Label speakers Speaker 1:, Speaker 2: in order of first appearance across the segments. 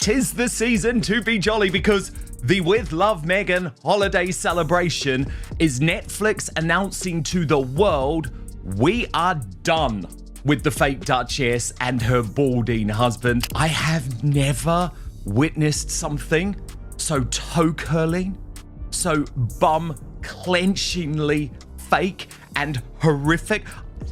Speaker 1: 'Tis the season to be jolly because the With Love Meghan holiday celebration is Netflix announcing to the world we are done with the fake Duchess and her balding husband. I have never witnessed something so toe-curling, so bum-clenchingly fake and horrific.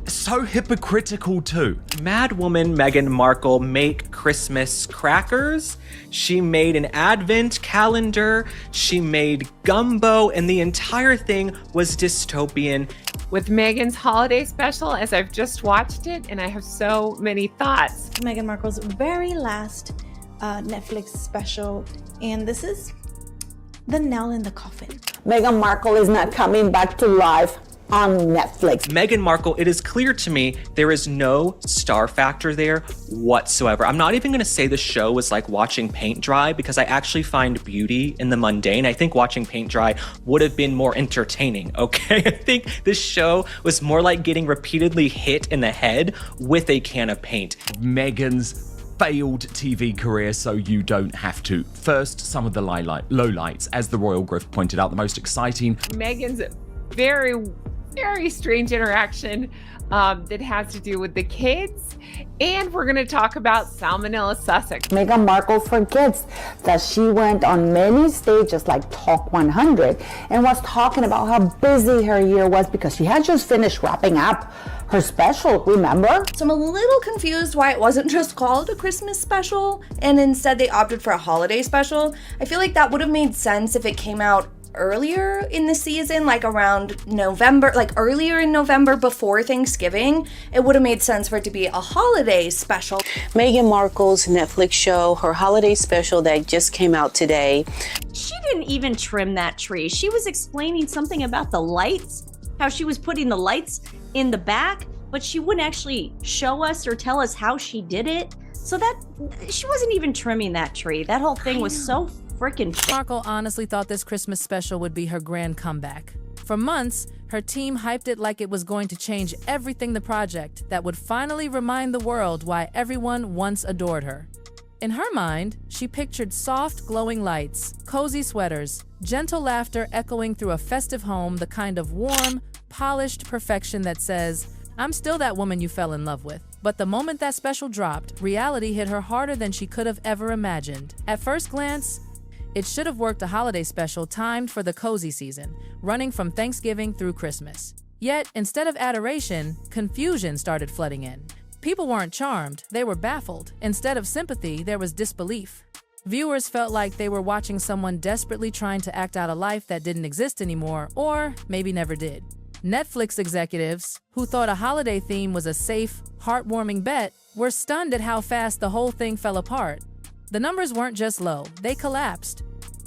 Speaker 1: So hypocritical too.
Speaker 2: Mad woman Meghan Markle make Christmas crackers. She made an advent calendar. She made gumbo, and the entire thing was dystopian.
Speaker 3: With Meghan's holiday special, as I've just watched it, and I have so many thoughts.
Speaker 4: Meghan Markle's very last Netflix special, and this is the nail in the coffin.
Speaker 5: Meghan Markle is not coming back to life on Netflix.
Speaker 2: Meghan Markle, it is clear to me there is no star factor there whatsoever. I'm not even gonna say the show was like watching paint dry because I actually find beauty in the mundane. I think watching paint dry would have been more entertaining, okay? I think this show was more like getting repeatedly hit in the head with a can of paint.
Speaker 1: Meghan's failed TV career so you don't have to. First, some of the lowlights. As the Royal Griff pointed out, the most exciting.
Speaker 3: Meghan's very strange interaction that has to do with the kids. And we're going to talk about Salmonella Sussex.
Speaker 5: Meghan Markle forgets that she went on many stages like Talk 100 and was talking about how busy her year was because she had just finished wrapping up her special, remember?
Speaker 4: So I'm a little confused why it wasn't just called a Christmas special and instead they opted for a holiday special. I feel like that would have made sense if it came out earlier in the season, like around November, like earlier in November before Thanksgiving. It would have made sense for it to be a holiday special.
Speaker 6: Meghan Markle's Netflix show, her holiday special that just came out today.
Speaker 7: She didn't even trim that tree. She was explaining something about the lights, how she was putting the lights in the back, but she wouldn't actually show us or tell us how she did it. So that she wasn't even trimming that tree. That whole thing was so freaking.
Speaker 8: Markle honestly thought this Christmas special would be her grand comeback. For months, her team hyped it like it was going to change everything the project that would finally remind the world why everyone once adored her. In her mind, she pictured soft, glowing lights, cozy sweaters, gentle laughter echoing through a festive home, the kind of warm, polished perfection that says, "I'm still that woman you fell in love with." But the moment that special dropped, reality hit her harder than she could have ever imagined. At first glance, it should have worked a holiday special timed for the cozy season, running from Thanksgiving through Christmas. Yet, instead of adoration, confusion started flooding in. People weren't charmed, they were baffled. Instead of sympathy, there was disbelief. Viewers felt like they were watching someone desperately trying to act out a life that didn't exist anymore, or maybe never did. Netflix executives, who thought a holiday theme was a safe, heartwarming bet, were stunned at how fast the whole thing fell apart. The numbers weren't just low, they collapsed.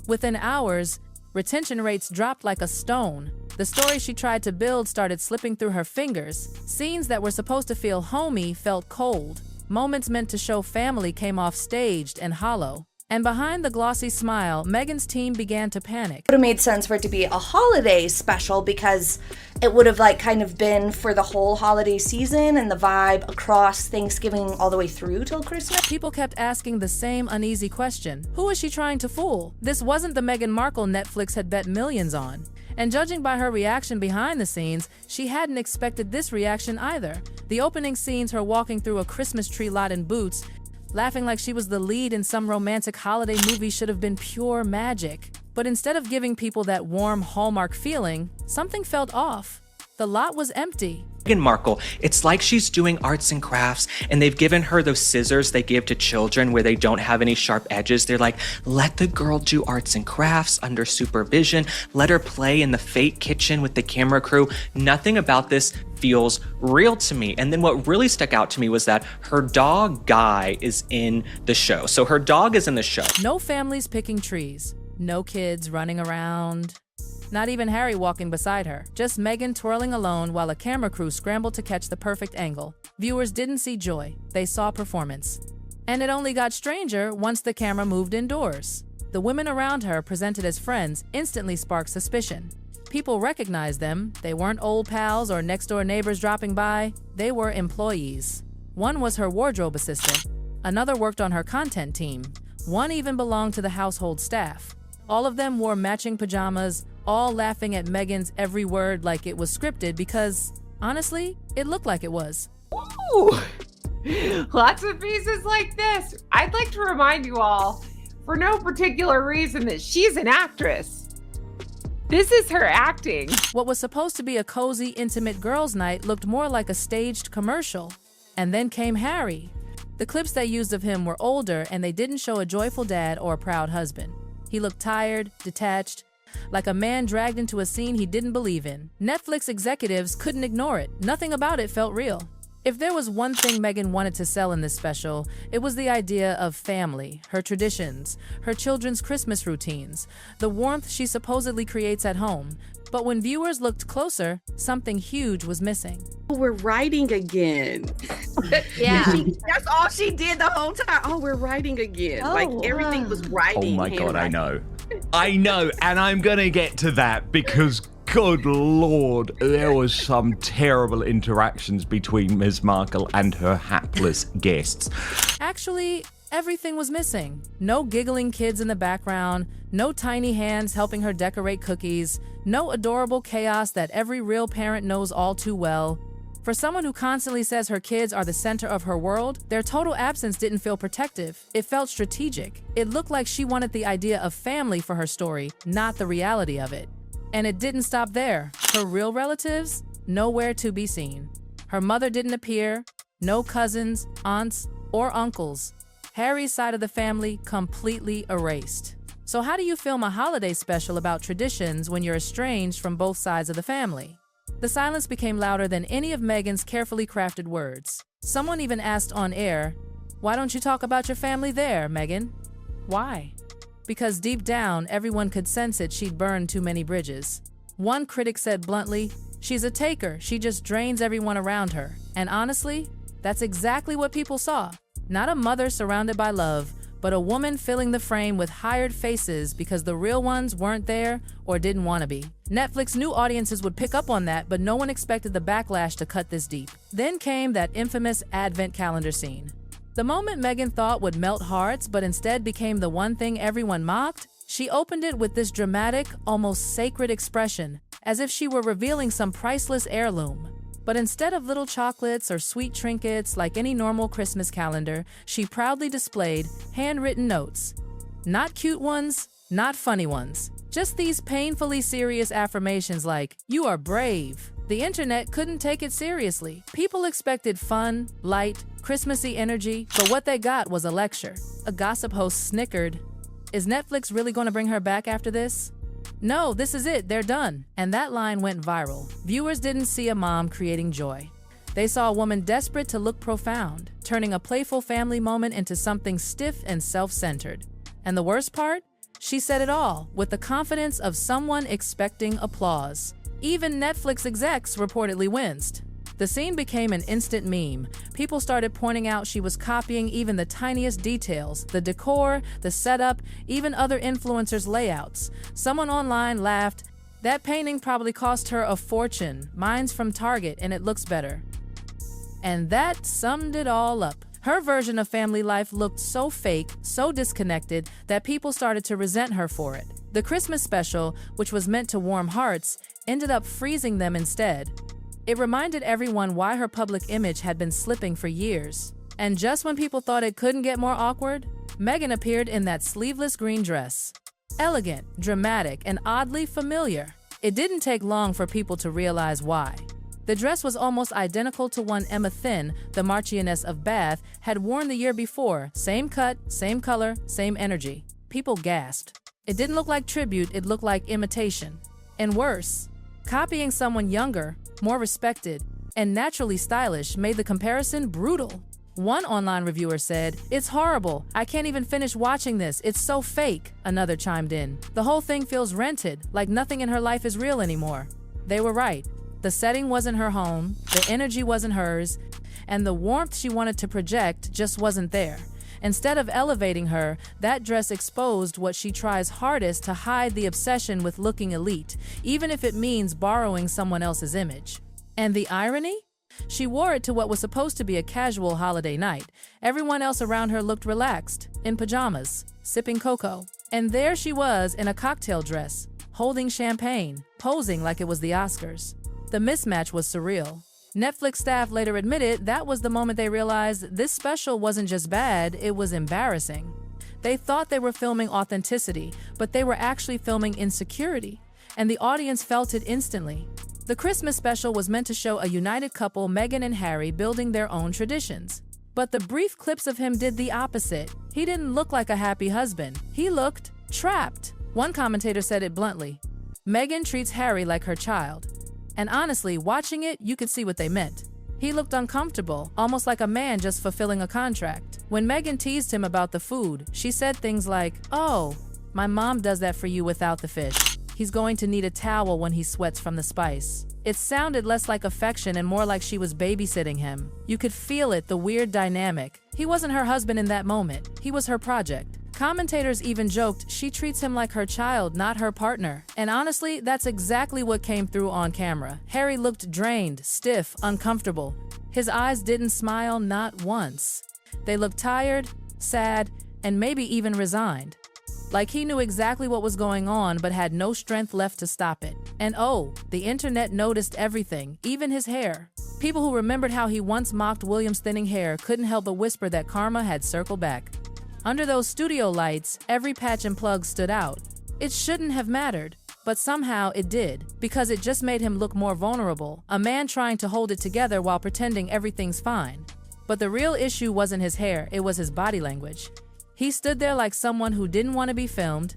Speaker 8: Within hours, retention rates dropped like a stone. The story she tried to build started slipping through her fingers. Scenes that were supposed to feel homey felt cold. Moments meant to show family came off staged and hollow. And behind the glossy smile, Meghan's team began to panic.
Speaker 4: It would have made sense for it to be a holiday special because it would have like kind of been for the whole holiday season and the vibe across Thanksgiving all the way through till Christmas.
Speaker 8: People kept asking the same uneasy question. Who is she trying to fool? This wasn't the Meghan Markle Netflix had bet millions on. And judging by her reaction behind the scenes, she hadn't expected this reaction either. The opening scenes, her walking through a Christmas tree lot in boots, laughing like she was the lead in some romantic holiday movie, should have been pure magic. But instead of giving people that warm Hallmark feeling, something felt off. The lot was empty.
Speaker 2: Meghan Markle, it's like she's doing arts and crafts and they've given her those scissors they give to children where they don't have any sharp edges. They're like, let the girl do arts and crafts under supervision. Let her play in the fake kitchen with the camera crew. Nothing about this feels real to me. And then what really stuck out to me was that her dog Guy is in the show. So her dog is in the show.
Speaker 8: No families picking trees. No kids running around. Not even Harry walking beside her, just Meghan twirling alone while a camera crew scrambled to catch the perfect angle. Viewers didn't see joy, they saw performance. And it only got stranger once the camera moved indoors. The women around her, presented as friends, instantly sparked suspicion. People recognized them. They weren't old pals or next-door neighbors dropping by. They were employees. One was her wardrobe assistant. Another worked on her content team. One even belonged to the household staff. All of them wore matching pajamas, all laughing at Meghan's every word like it was scripted because, honestly, it looked like it was.
Speaker 3: Ooh. Lots of pieces like this. I'd like to remind you all, for no particular reason, that she's an actress. This is her acting.
Speaker 8: What was supposed to be a cozy, intimate girls' night looked more like a staged commercial. And then came Harry. The clips they used of him were older, and they didn't show a joyful dad or a proud husband. He looked tired, detached, like a man dragged into a scene he didn't believe in. Netflix executives couldn't ignore it. Nothing about it felt real. If there was one thing Meghan wanted to sell in this special, it was the idea of family, her traditions, her children's Christmas routines, the warmth she supposedly creates at home. But when viewers looked closer, something huge was missing.
Speaker 9: We're writing again.
Speaker 7: Yeah.
Speaker 9: That's all she did the whole time. Oh, we're writing again. Like everything was writing.
Speaker 1: Oh my God, I know. I know, and I'm gonna get to that because good Lord, there was some terrible interactions between Ms. Markle and her hapless guests.
Speaker 8: Actually, everything was missing. No giggling kids in the background, no tiny hands helping her decorate cookies, no adorable chaos that every real parent knows all too well. For someone who constantly says her kids are the center of her world, their total absence didn't feel protective. It felt strategic. It looked like she wanted the idea of family for her story, not the reality of it. And it didn't stop there. Her real relatives, nowhere to be seen. Her mother didn't appear, no cousins, aunts, or uncles. Harry's side of the family completely erased. So how do you film a holiday special about traditions when you're estranged from both sides of the family? The silence became louder than any of Meghan's carefully crafted words. Someone even asked on air, "Why don't you talk about your family there, Meghan?" Why? Because deep down, everyone could sense it she'd burned too many bridges. One critic said bluntly, "She's a taker, she just drains everyone around her." And honestly, that's exactly what people saw. Not a mother surrounded by love, but a woman filling the frame with hired faces because the real ones weren't there or didn't want to be. Netflix knew audiences would pick up on that, but no one expected the backlash to cut this deep. Then came that infamous advent calendar scene. The moment Meghan thought would melt hearts, but instead became the one thing everyone mocked, she opened it with this dramatic, almost sacred expression, as if she were revealing some priceless heirloom. But instead of little chocolates or sweet trinkets like any normal Christmas calendar, she proudly displayed handwritten notes. Not cute ones, not funny ones. Just these painfully serious affirmations like, "You are brave." The internet couldn't take it seriously. People expected fun, light, Christmassy energy, but what they got was a lecture. A gossip host snickered. Is Netflix really going to bring her back after this? No, this is it, they're done. And that line went viral. Viewers didn't see a mom creating joy. They saw a woman desperate to look profound, turning a playful family moment into something stiff and self-centered. And the worst part? She said it all, with the confidence of someone expecting applause. Even Netflix execs reportedly winced. The scene became an instant meme. People started pointing out she was copying even the tiniest details, the decor, the setup, even other influencers' layouts. Someone online laughed, "That painting probably cost her a fortune. Mine's from Target and it looks better." And that summed it all up. Her version of family life looked so fake, so disconnected, that people started to resent her for it. The Christmas special, which was meant to warm hearts, ended up freezing them instead. It reminded everyone why her public image had been slipping for years. And just when people thought it couldn't get more awkward, Meghan appeared in that sleeveless green dress. Elegant, dramatic, and oddly familiar. It didn't take long for people to realize why. The dress was almost identical to one Emma Thin, the Marchioness of Bath, had worn the year before. Same cut, same color, same energy. People gasped. It didn't look like tribute, it looked like imitation. And worse, copying someone younger, more respected, and naturally stylish made the comparison brutal. One online reviewer said, "It's horrible. I can't even finish watching this. It's so fake." Another chimed in, "The whole thing feels rented, like nothing in her life is real anymore." They were right. The setting wasn't her home, the energy wasn't hers, and the warmth she wanted to project just wasn't there. Instead of elevating her, that dress exposed what she tries hardest to hide, the obsession with looking elite, even if it means borrowing someone else's image. And the irony? She wore it to what was supposed to be a casual holiday night. Everyone else around her looked relaxed, in pajamas, sipping cocoa. And there she was in a cocktail dress, holding champagne, posing like it was the Oscars. The mismatch was surreal. Netflix staff later admitted that was the moment they realized this special wasn't just bad, it was embarrassing. They thought they were filming authenticity, but they were actually filming insecurity, and the audience felt it instantly. The Christmas special was meant to show a united couple, Meghan and Harry, building their own traditions. But the brief clips of him did the opposite. He didn't look like a happy husband. He looked trapped. One commentator said it bluntly. Meghan treats Harry like her child. And honestly, watching it, you could see what they meant. He looked uncomfortable, almost like a man just fulfilling a contract. When Meghan teased him about the food, she said things like, "Oh, my mom does that for you without the fish. He's going to need a towel when he sweats from the spice." It sounded less like affection and more like she was babysitting him. You could feel it, the weird dynamic. He wasn't her husband in that moment. He was her project. Commentators even joked she treats him like her child, not her partner. And honestly, that's exactly what came through on camera. Harry looked drained, stiff, uncomfortable. His eyes didn't smile, not once. They looked tired, sad, and maybe even resigned. Like he knew exactly what was going on but had no strength left to stop it. And oh, the internet noticed everything, even his hair. People who remembered how he once mocked William's thinning hair couldn't help but whisper that karma had circled back. Under those studio lights, every patch and plug stood out. It shouldn't have mattered, but somehow it did, because it just made him look more vulnerable, a man trying to hold it together while pretending everything's fine. But the real issue wasn't his hair, it was his body language. He stood there like someone who didn't want to be filmed,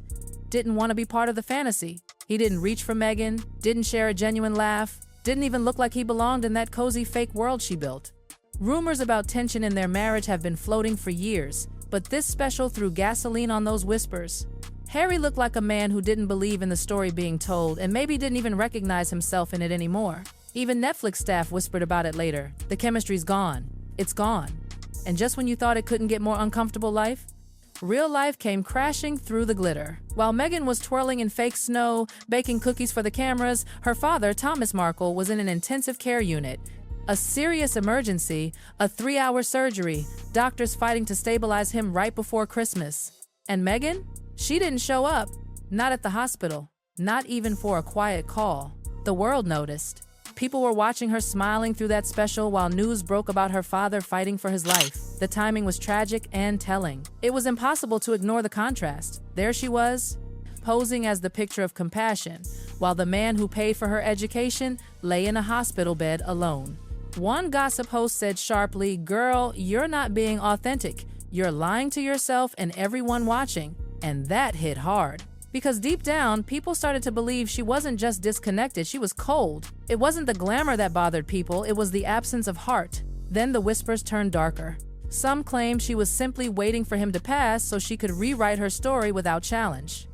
Speaker 8: didn't want to be part of the fantasy. He didn't reach for Meghan, didn't share a genuine laugh, didn't even look like he belonged in that cozy fake world she built. Rumors about tension in their marriage have been floating for years, but this special threw gasoline on those whispers. Harry looked like a man who didn't believe in the story being told and maybe didn't even recognize himself in it anymore. Even Netflix staff whispered about it later. The chemistry's gone. It's gone. And just when you thought it couldn't get more uncomfortable life, real life came crashing through the glitter. While Meghan was twirling in fake snow, baking cookies for the cameras, her father, Thomas Markle, was in an intensive care unit. A serious emergency, a 3-hour surgery, doctors fighting to stabilize him right before Christmas. And Meghan? She didn't show up. Not at the hospital. Not even for a quiet call. The world noticed. People were watching her smiling through that special while news broke about her father fighting for his life. The timing was tragic and telling. It was impossible to ignore the contrast. There she was, posing as the picture of compassion, while the man who paid for her education lay in a hospital bed alone. One gossip host said sharply, "Girl, you're not being authentic. You're lying to yourself and everyone watching." And that hit hard. Because deep down, people started to believe she wasn't just disconnected, she was cold. It wasn't the glamour that bothered people, it was the absence of heart. Then the whispers turned darker. Some claimed she was simply waiting for him to pass so she could rewrite her story without challenge.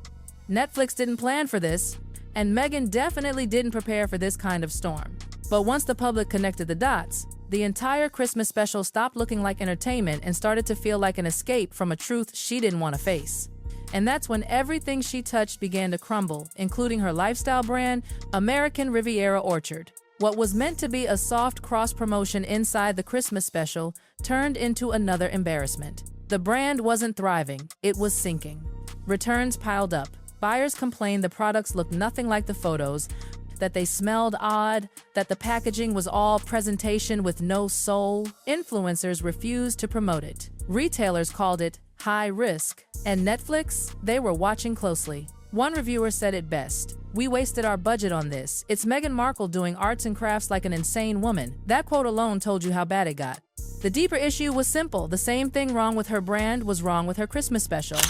Speaker 8: Netflix didn't plan for this, and Meghan definitely didn't prepare for this kind of storm. But once the public connected the dots, the entire Christmas special stopped looking like entertainment and started to feel like an escape from a truth she didn't want to face. And that's when everything she touched began to crumble, including her lifestyle brand, American Riviera Orchard. What was meant to be a soft cross-promotion inside the Christmas special turned into another embarrassment. The brand wasn't thriving, it was sinking. Returns piled up. Buyers complained the products looked nothing like the photos, that they smelled odd, that the packaging was all presentation with no soul. Influencers refused to promote it. Retailers called it high risk. And Netflix, they were watching closely. One reviewer said it best, "We wasted our budget on this. It's Meghan Markle doing arts and crafts like an insane woman." That quote alone told you how bad it got. The deeper issue was simple. The same thing wrong with her brand was wrong with her Christmas special.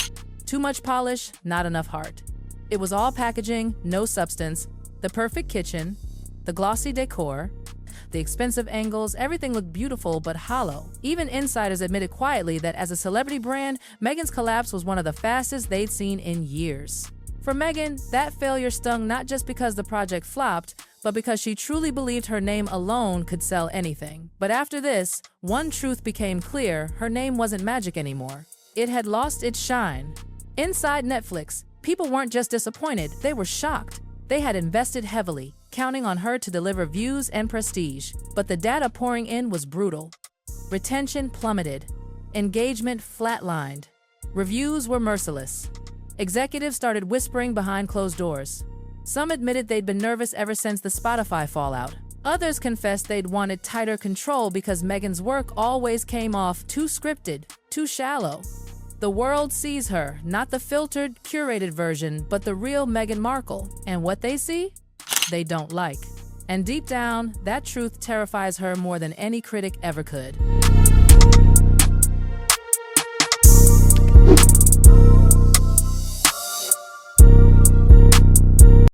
Speaker 8: Too much polish, not enough heart. It was all packaging, no substance. The perfect kitchen, the glossy decor, the expensive angles, everything looked beautiful but hollow. Even insiders admitted quietly that as a celebrity brand, Meghan's collapse was one of the fastest they'd seen in years. For Meghan, that failure stung not just because the project flopped, but because she truly believed her name alone could sell anything. But after this, one truth became clear: her name wasn't magic anymore. It had lost its shine. Inside Netflix, people weren't just disappointed, they were shocked. They had invested heavily, counting on her to deliver views and prestige. But the data pouring in was brutal. Retention plummeted. Engagement flatlined. Reviews were merciless. Executives started whispering behind closed doors. Some admitted they'd been nervous ever since the Spotify fallout. Others confessed they'd wanted tighter control because Meghan's work always came off too scripted, too shallow. The world sees her, not the filtered, curated version, but the real Meghan Markle. And what they see? They don't like. And deep down, that truth terrifies her more than any critic ever could.